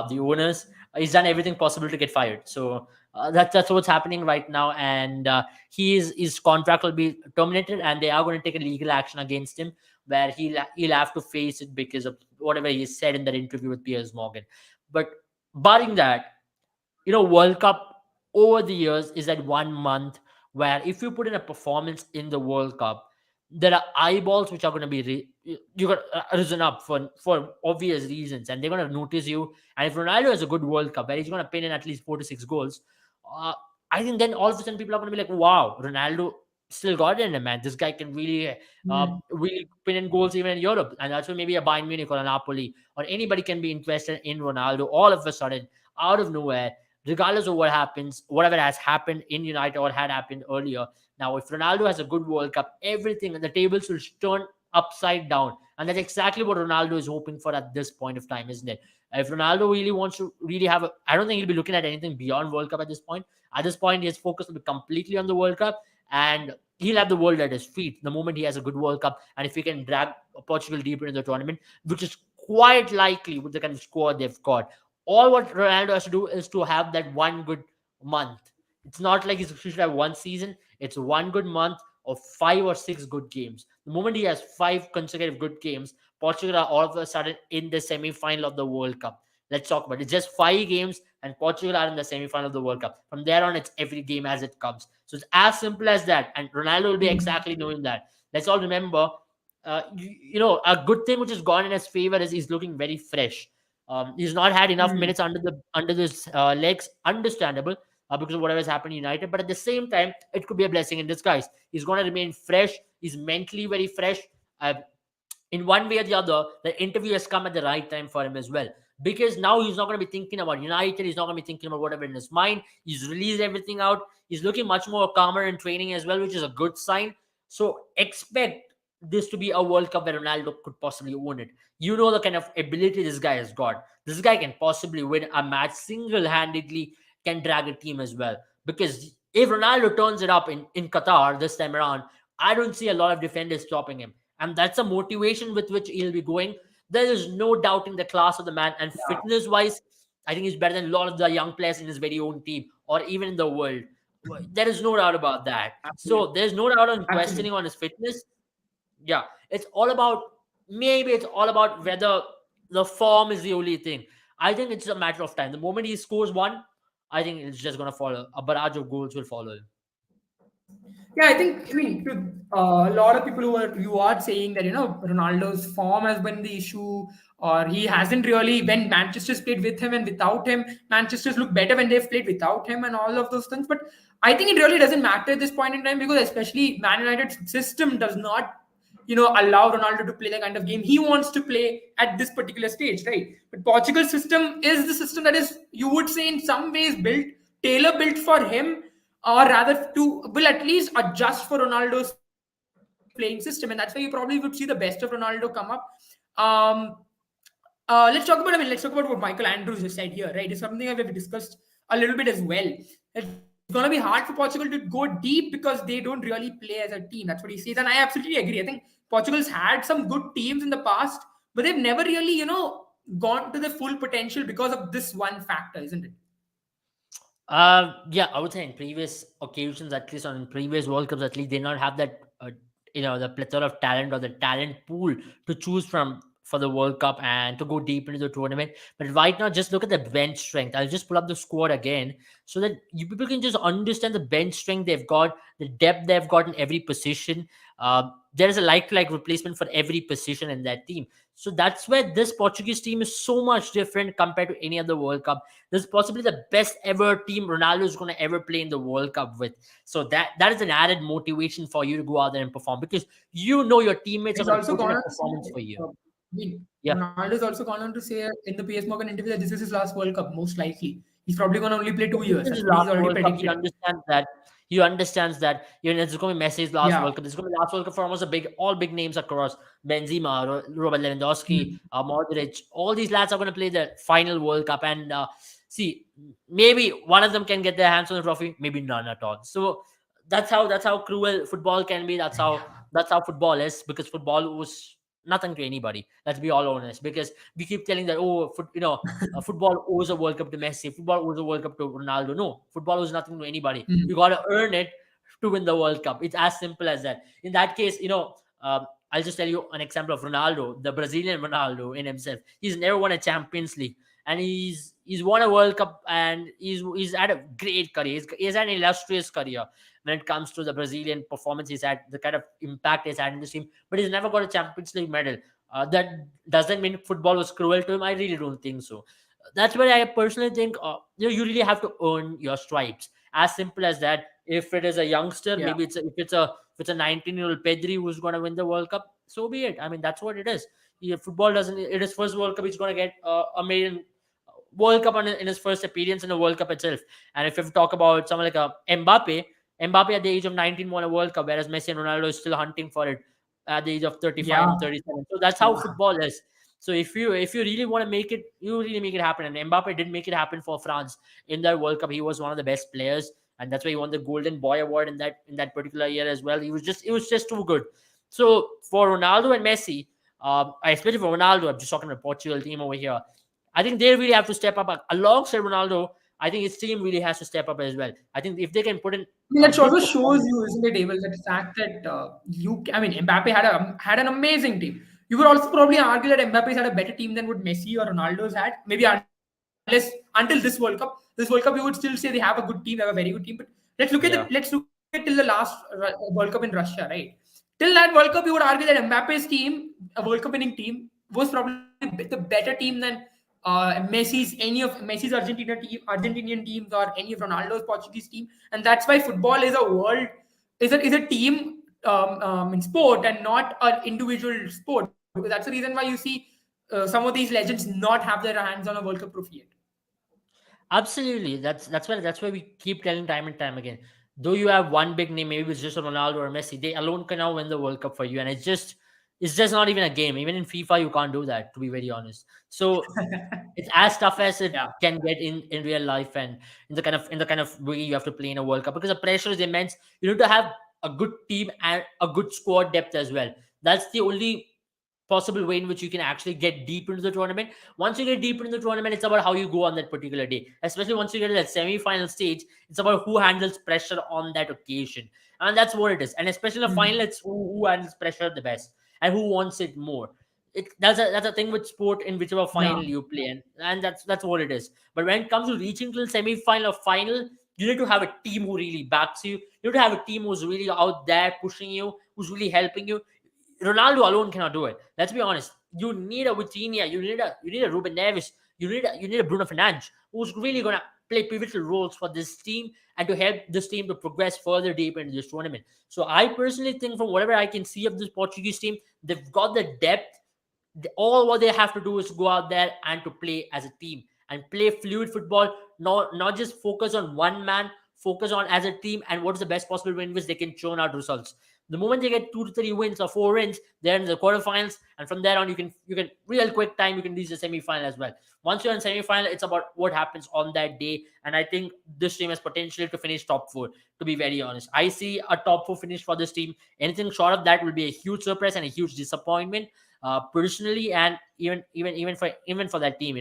the owners. He's done everything possible to get fired. So that's what's happening right now, and his contract will be terminated, and they are going to take a legal action against him, where he'll have to face it because of whatever he said in that interview with Piers Morgan. But barring that, World Cup over the years is that 1 month where if you put in a performance in the World Cup, there are eyeballs which are going to be you got risen up for obvious reasons, and they're going to notice you. And if Ronaldo has a good World Cup where he's going to pin in at least 4 to 6 goals, uh, I think then all of a sudden people are going to be like, "Wow, Ronaldo still got it in him, man. This guy can really pin in goals even in Europe." And that's why maybe a Bayern Munich or a Napoli or anybody can be interested in Ronaldo all of a sudden out of nowhere, regardless of what happens, whatever has happened in United or had happened earlier. Now, if Ronaldo has a good World Cup, everything and the tables will turn upside down. And that's exactly what Ronaldo is hoping for at this point of time, isn't it? If Ronaldo really wants to really I don't think he'll be looking at anything beyond World Cup at this point. At this point, his focus will be completely on the World Cup, and he'll have the world at his feet the moment he has a good World Cup. And if he can drag Portugal deeper into the tournament, which is quite likely with the kind of squad they've got, all what Ronaldo has to do is to have that one good month. It's not like he should have one season. It's one good month of 5 or 6 good games. The moment he has 5 consecutive good games, Portugal are all of a sudden in the semi-final of the World Cup. Let's talk about it. It's just 5 games, and Portugal are in the semi-final of the World Cup. From there on, it's every game as it comes. So it's as simple as that. And Ronaldo will be exactly knowing that. Let's all remember, a good thing which has gone in his favor is he's looking very fresh. He's not had enough minutes under his legs. Understandable, because of whatever's happened in United. But at the same time, it could be a blessing in disguise. He's going to remain fresh. He's mentally very fresh. Uh, in one way or the other, the interview has come at the right time for him as well. Because now he's not going to be thinking about United. He's not going to be thinking about whatever in his mind. He's released everything out. He's looking much more calmer in training as well, which is a good sign. So expect this to be a World Cup where Ronaldo could possibly win it. You know the kind of ability this guy has got. This guy can possibly win a match single-handedly, can drag a team as well. Because if Ronaldo turns it up in Qatar this time around, I don't see a lot of defenders stopping him. And that's a motivation with which he'll be going. There is no doubting the class of the man. And fitness-wise, I think he's better than a lot of the young players in his very own team or even in the world. There is no doubt about that. So there's no doubt on Absolutely. questioning on his fitness. Yeah, it's all about whether the form is the only thing. I think it's a matter of time. The moment he scores one, I think it's just gonna follow. A barrage of goals will follow him. Yeah, I mean, a lot of people you are saying that Ronaldo's form has been the issue, or he hasn't really when Manchester's played with him and without him. Manchester's look better when they've played without him, and all of those things. But I think it really doesn't matter at this point in time because especially Man United's system does not allow Ronaldo to play the kind of game he wants to play at this particular stage, right? But Portugal's system is the system that is, you would say, in some ways tailor built for him, or rather to will at least adjust for Ronaldo's playing system, and that's why you probably would see the best of Ronaldo come up. Um, let's talk about what Michael Andrews has said here, right? It's something that we've discussed a little bit as well. It's going to be hard for Portugal to go deep because they don't really play as a team. That's what he says, and I absolutely agree. I think Portugal's had some good teams in the past, but they've never really, gone to the full potential because of this one factor, isn't it? Yeah, I would say in previous occasions, at least on previous World Cups, at least they not have that, the plethora of talent or the talent pool to choose from for the World Cup and to go deep into the tournament. But right now, just look at the bench strength. I'll just pull up the squad again so that you people can just understand the bench strength they've got, the depth they've got in every position. There is a like replacement for every position in that team. So that's where this Portuguese team is so much different compared to any other World Cup. This is possibly the best ever team Ronaldo is going to ever play in the World Cup with. So that is an added motivation for you to go out there and perform because you know your teammates are He's going to also put in gone a on to say, performance for you. uh, I mean, Yeah. Ronaldo's also gone on to say in the PS Morgan interview that this is his last World Cup, most likely. He's probably going to only play Yeah, 2 years. this is That's his what he's last already World Cup. He predicted. understands that. He understands that. It's going to be Messi's last Yeah. World Cup. This is going to be last World Cup for almost all big names across Benzema, Robert Lewandowski, Hmm. Modric. All these lads are going to play the final World Cup. And see, maybe one of them can get their hands on the trophy. Maybe none at all. So that's how cruel football can be. That's how football is because football was nothing to anybody. Let's be all honest, because we keep telling that, football owes a World Cup to Messi, football owes a World Cup to Ronaldo. No, football owes nothing to anybody. You got to earn it to win the World Cup. It's as simple as that. In that case, I'll just tell you an example of Ronaldo, the Brazilian Ronaldo in himself. He's never won a Champions League, and he's won a World Cup, and he's had a great career. He's had an illustrious career when it comes to the Brazilian performance. He's had the kind of impact he's had in the team, but he's never got a Champions League medal. That doesn't mean football was cruel to him. I really don't think so. That's where I personally think you really have to earn your stripes. As simple as that. If it is a youngster, Yeah. maybe if it's a 19-year-old Pedri who's going to win the World Cup, so be it. I mean, that's what it is. Football doesn't. It is first World Cup. He's going to get a maiden World Cup in his first appearance in the World Cup itself. And if you talk about someone like Mbappe at the age of 19 won a World Cup, whereas Messi and Ronaldo is still hunting for it at the age of 35 and Yeah. 37. So that's how football is. So if you really want to make it, you really make it happen. And Mbappe did make it happen for France in that World Cup. He was one of the best players, and that's why he won the Golden Boy Award in that particular year as well. It was just too good. So for Ronaldo and Messi, especially for Ronaldo, I'm just talking about Portugal team over here. I think they really have to step up alongside Ronaldo. I think his team really has to step up as well. I think if they can put in I mean, a that good also shows performance. you, isn't it, Abel, that the fact that I mean, Mbappe had an amazing team. You would also probably argue that Mbappe's had a better team than what Messi or Ronaldo's had. Maybe until this World Cup. This World Cup, you would still say they have a good team, they have a very good team. But Yeah, let's look at till the last World Cup in Russia, right? Till that World Cup, you would argue that Mbappe's team, a World Cup winning team, was probably the better team than Messi's Argentinian teams, or any of Ronaldo's Portuguese team, and that's why football is a world is a team in sport and not an individual sport. Because that's the reason why you see some of these legends not have their hands on a World Cup trophy yet. absolutely. That's why we keep telling time and time again. Though you have one big name, maybe it's just a Ronaldo or Messi, they alone can now win the World Cup for you, and it's just not even a game. Even in FIFA, you can't do that. To be very honest, so it's as tough as it Yeah. can get in real life, and in the kind of way you have to play in a World Cup, because the pressure is immense. You need to have a good team and a good squad depth as well. That's the only possible way in which you can actually get deep into the tournament. Once you get deep into the tournament, it's about how you go on that particular day. Especially once you get to that semi-final stage, it's about who handles pressure on that occasion, and that's what it is. And especially in the final, it's who handles pressure the best and who wants it more. That's a thing with sport in whichever Yeah. final you play, and that's what it is. But when it comes to reaching to the semi-final or final, you need to have a team who really backs you. You need to have a team who's really out there pushing you, who's really helping you. Ronaldo alone cannot do it. Let's be honest. You need a Vitinha, you need a Ruben Neves, you need a Bruno Fernandes, who's really gonna play pivotal roles for this team and to help this team to progress further deeper into this tournament. So I personally think, from whatever I can see of this Portuguese team, they've got the depth. All what they have to do is go out there and to play as a team and play fluid football, not just focus on one man, focus on as a team and what is the best possible way in which they can churn out results. The moment they get 2 to 3 wins or 4 wins, they're in the quarterfinals, and from there on you can real quick time you can reach the semi-final as well. Once you're in semi-final, it's about what happens on that day, and I think this team has potential to finish top four. To be very honest, I see a top four finish for this team. Anything short of that will be a huge surprise and a huge disappointment, personally, and even for that team.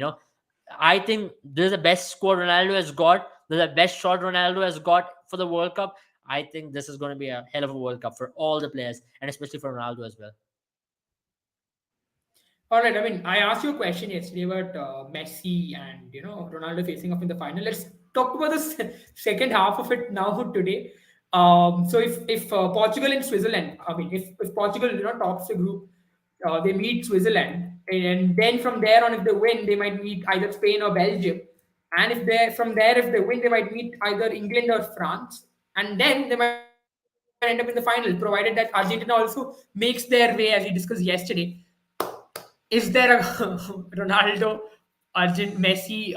I think this is the best score Ronaldo has got. This is the best shot Ronaldo has got for the World Cup. I think this is going to be a hell of a World Cup for all the players, and especially for Ronaldo as well. All right. I mean, I asked you a question yesterday about Messi and Ronaldo facing off in the final. Let's talk about the second half of it now today. So if Portugal and Switzerland, I mean, if Portugal tops the group, they meet Switzerland, and then from there on, if they win, they might meet either Spain or Belgium, and if they win, they might meet either England or France, and then they might end up in the final, provided that Argentina also makes their way, as we discussed yesterday. Is there a Ronaldo, Argent, Messi,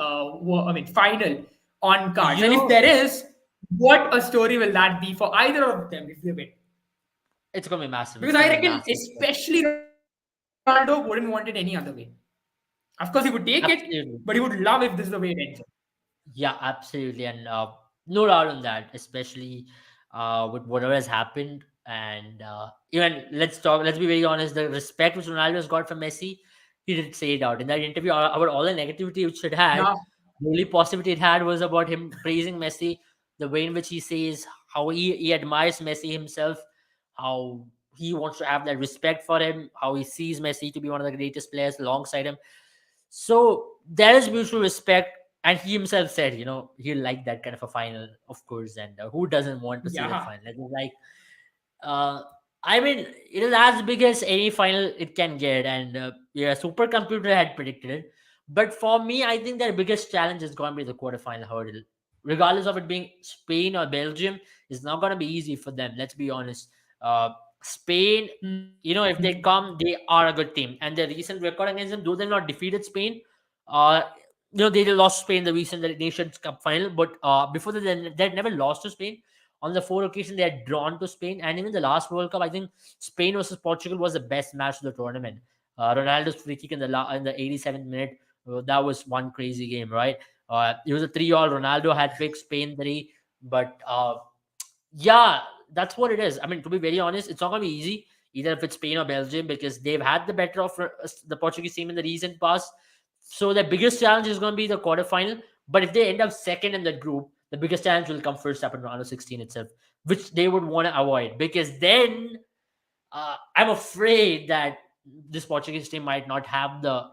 final on cards? And You if know, there is, what a story will that be for either of them if they win? it's going to be massive. Because It's I going to be reckon, massive. especially Ronaldo, wouldn't want it any other way. Of course, he would take it, but he would Absolutely. love if this is the way it ends. Yeah, absolutely. And no doubt on that, especially with whatever has happened. And even let's be very honest, the respect which Ronaldo has got from Messi, he didn't say it out in that interview. About all the negativity which it had, Yeah. the only positivity it had was about him praising Messi, the way in which he says how he admires Messi himself, how he wants to have that respect for him, how he sees Messi to be one of the greatest players alongside him. So there is mutual respect, and he himself said, he liked that kind of a final, of course, and who doesn't want to see that Yeah. final? It was like, uh, I mean, it is as big as any final it can get, and yeah, supercomputer had predicted it. But for me, I think their biggest challenge is going to be the quarterfinal hurdle. Regardless of it being Spain or Belgium, it's not going to be easy for them. Let's be honest. Spain, if they Hmm. come, they are a good team, and their recent record against them, though they've not defeated Spain, uh, they lost Spain the recent Nations Cup final, but before that, they'd never lost to Spain. On the four occasions, they had drawn to Spain, and even the last World Cup, I think Spain versus Portugal was the best match of the tournament. Ronaldo's free kick in the 87th minute, that was one crazy game, right? It was a 3-all. Ronaldo had trick, Spain 3, but yeah, that's what it is. I mean, to be very honest, it's not going to be easy, either if it's Spain or Belgium, because they've had the better of the Portuguese team in the recent past. So the biggest challenge is going to be the quarterfinal. But if they end up second in the group, the biggest challenge will come first up in round of 16 itself, which they would want to avoid, because then I'm afraid that this Portuguese team might not have the,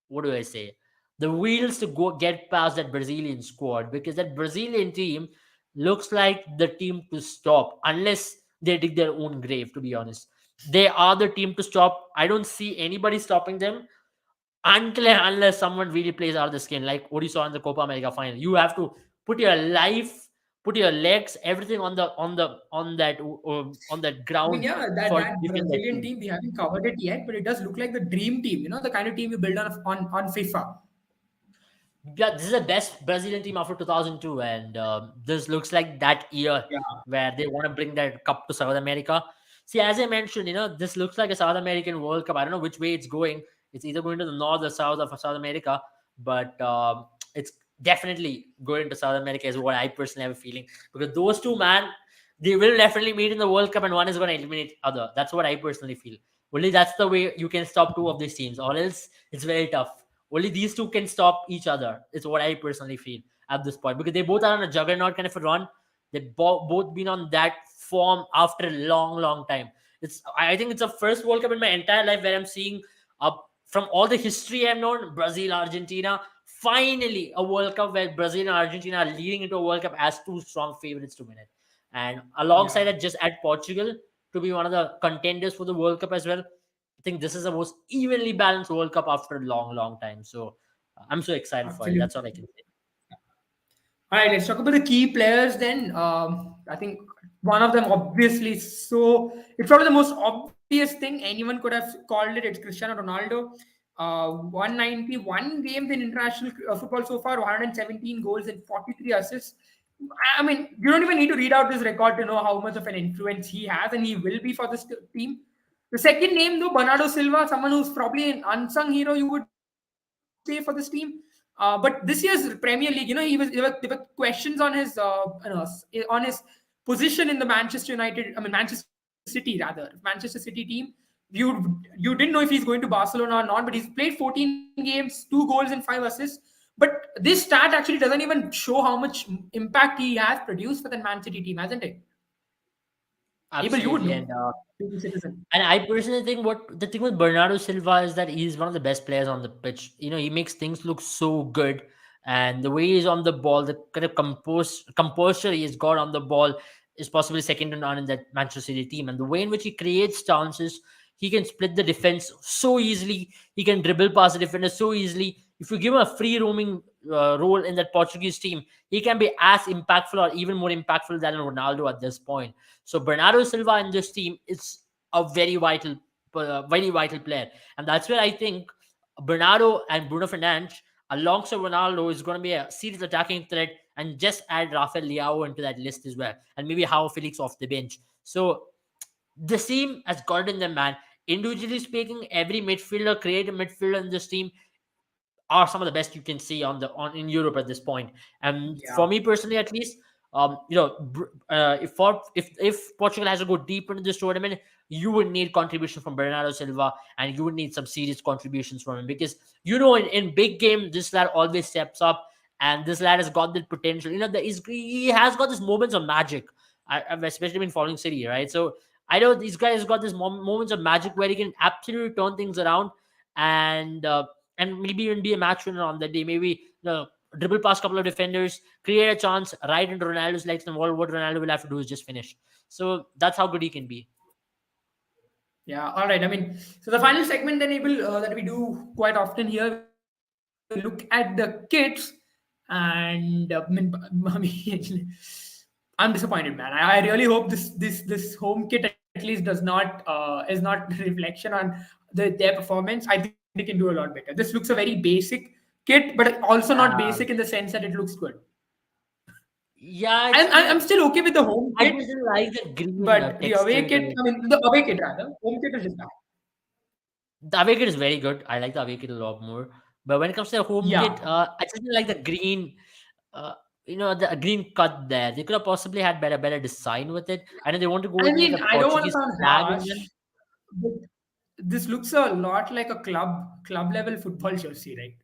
what do I say, the wheels to go get past that Brazilian squad, because that Brazilian team looks like the team to stop unless they dig their own grave, to be honest. They are the team to stop. I don't see anybody stopping them until and unless someone really plays out of the skin, like what you saw in the Copa America final. You have to put your life, put your legs, everything on that I mean, ground yeah, that for that defend that Brazilian team. team, we haven't covered it yet, but it does look like the dream team. The kind of team you build on FIFA. Yeah, this is the best Brazilian team after 2002, and this looks like that year Yeah. where they want to bring that cup to South America. See, as I mentioned, this looks like a South American World Cup. I don't know which way it's going. It's either going to the north or south of South America, but it's definitely going to South America is what I personally have a feeling, because those two, man, they will definitely meet in the World Cup, and one is going to eliminate other. That's what I personally feel. Only that's the way you can stop two of these teams, or else it's very tough. Only these two can stop each other. It's what I personally feel at this point, because they both are on a juggernaut kind of a run. They've both been on that form after a long, long time. I think it's the first World Cup in my entire life where I'm seeing from all the history I've known, Brazil, Argentina, finally a World Cup where Brazil and Argentina are leading into a World Cup as two strong favorites to win it. And alongside Yeah. that, just add Portugal to be one of the contenders for the World Cup as well. I think this is the most evenly balanced World Cup after a long, long time. So I'm so excited for it. That's Absolutely. all I can say. All right, let's talk about the key players then. I think one of them, obviously, it's probably the most obvious thing anyone could have called it. It's Cristiano Ronaldo. 191 games in international football so far, 117 goals and 43 assists. I mean, you don't even need to read out this record to know how much of an influence he has and he will be for this team. The second name, though, Bernardo Silva, someone who's probably an unsung hero, you would say, for this team. But this year's Premier League, there were questions on his position in the Manchester United. I mean, Manchester City rather, Manchester City team. You didn't know if he's going to Barcelona or not, but he's played 14 games, 2 goals and 5 assists. But this stat actually doesn't even show how much impact he has produced for the Man City team, hasn't it? Abel, you would Absolutely. know. Being a citizen. And I personally think what the thing with Bernardo Silva is that he's one of the best players on the pitch. He makes things look so good. And the way he's on the ball, the kind of composure he's got on the ball is possibly second to none in that Manchester City team. And the way in which he creates chances, he can split the defense so easily. He can dribble past the defender so easily. If you give him a free roaming role in that Portuguese team, he can be as impactful or even more impactful than Ronaldo at this point. So Bernardo Silva in this team is a very vital player, and that's where I think Bernardo and Bruno Fernandes, alongside Ronaldo, is going to be a serious attacking threat. And just add Rafael Leao into that list as well, and maybe how Felix off the bench. So the team has got in them, man. Individually speaking, every midfielder, creative midfielder in this team are some of the best you can see on in Europe at this point. And Yeah. for me personally, at least, if Portugal has to go deep into this tournament, you would need contribution from Bernardo Silva, and you would need some serious contributions from him, because in big game this lad always steps up, and this lad has got the potential. He has got this moments of magic. I've especially been following City, right? So I know these guys got this moments of magic where he can absolutely turn things around, and and maybe even be a match winner on that day. Maybe dribble past a couple of defenders, create a chance right into Ronaldo's legs, and what Ronaldo will have to do is just finish. So that's how good he can be. Yeah, all right. I mean, so the final segment then, Abel, that we do quite often here, we look at the kits, and I'm disappointed, man. I really hope this home kit at least does not is not reflection on their performance. I think they can do a lot better. This looks a very basic kit, but also not basic in Yeah, the sense that it looks good. yeah. I'm still okay with the home I kit, just didn't like the green but the away texture to kit, it. I mean the away kit rather, home kit is just bad. The away kit is very good. I like the away kit a lot more. But when it comes to the home kit, Yeah. I just didn't like the green. Uh, the green cut there. They could have possibly had better design with it. I know they want to go I with mean, like a I don't want to Portuguese sound flag in harsh, them. but this looks a lot like a club level football jersey, right?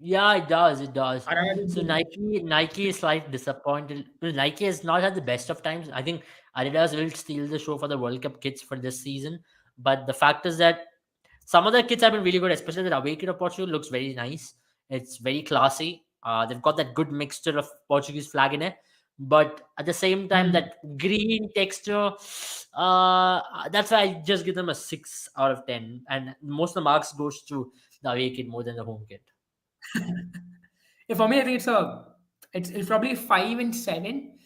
Yeah, it does. It does. I don't know if So you Nike is like disappointed. Well, Nike has not had the best of times. I think Adidas will steal the show for the World Cup kits for this season. But the fact is that some of the kits have been really good, especially the away kit of Portugal looks very nice. It's very classy. They've got that good mixture of Portuguese flag in it. But at the same time, Hmm. that green texture, that's why I just give them a 6 out of 10. And most of the marks goes to the away kit more than the home kit. Yeah, for me, I think it's probably 5 and 7.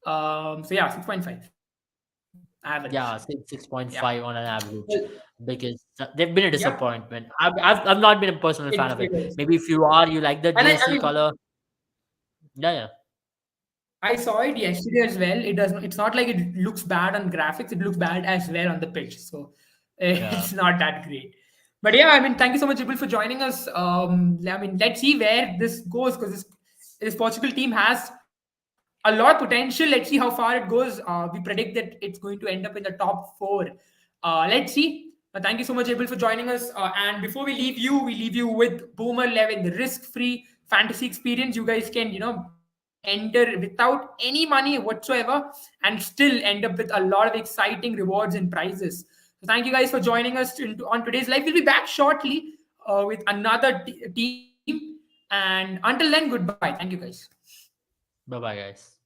So yeah, 6.5 average. Yeah, Yeah. 6.5 on an Well, average, because they've been a yeah, disappointment. I've not been a personal fan of it it. is. Maybe if you are, you like the And I jersey mean, color. Yeah, yeah, I saw it yesterday as well. It does not. It's not like it looks bad on graphics. It looks bad as well on the pitch. So yeah. it's not that great. But yeah, I mean, thank you so much, Jibril, for joining us. I mean, let's see where this goes, because this Portugal team has a lot of potential. Let's see how far it goes. We predict that it's going to end up in the top 4. Let's see. Thank you so much, Abel, for joining us. And before we leave you with Boomer 11, the risk-free fantasy experience. You guys can, enter without any money whatsoever and still end up with a lot of exciting rewards and prizes. So thank you guys for joining us on today's live. We'll be back shortly with another team. And until then, goodbye. Thank you, guys. Bye bye, guys.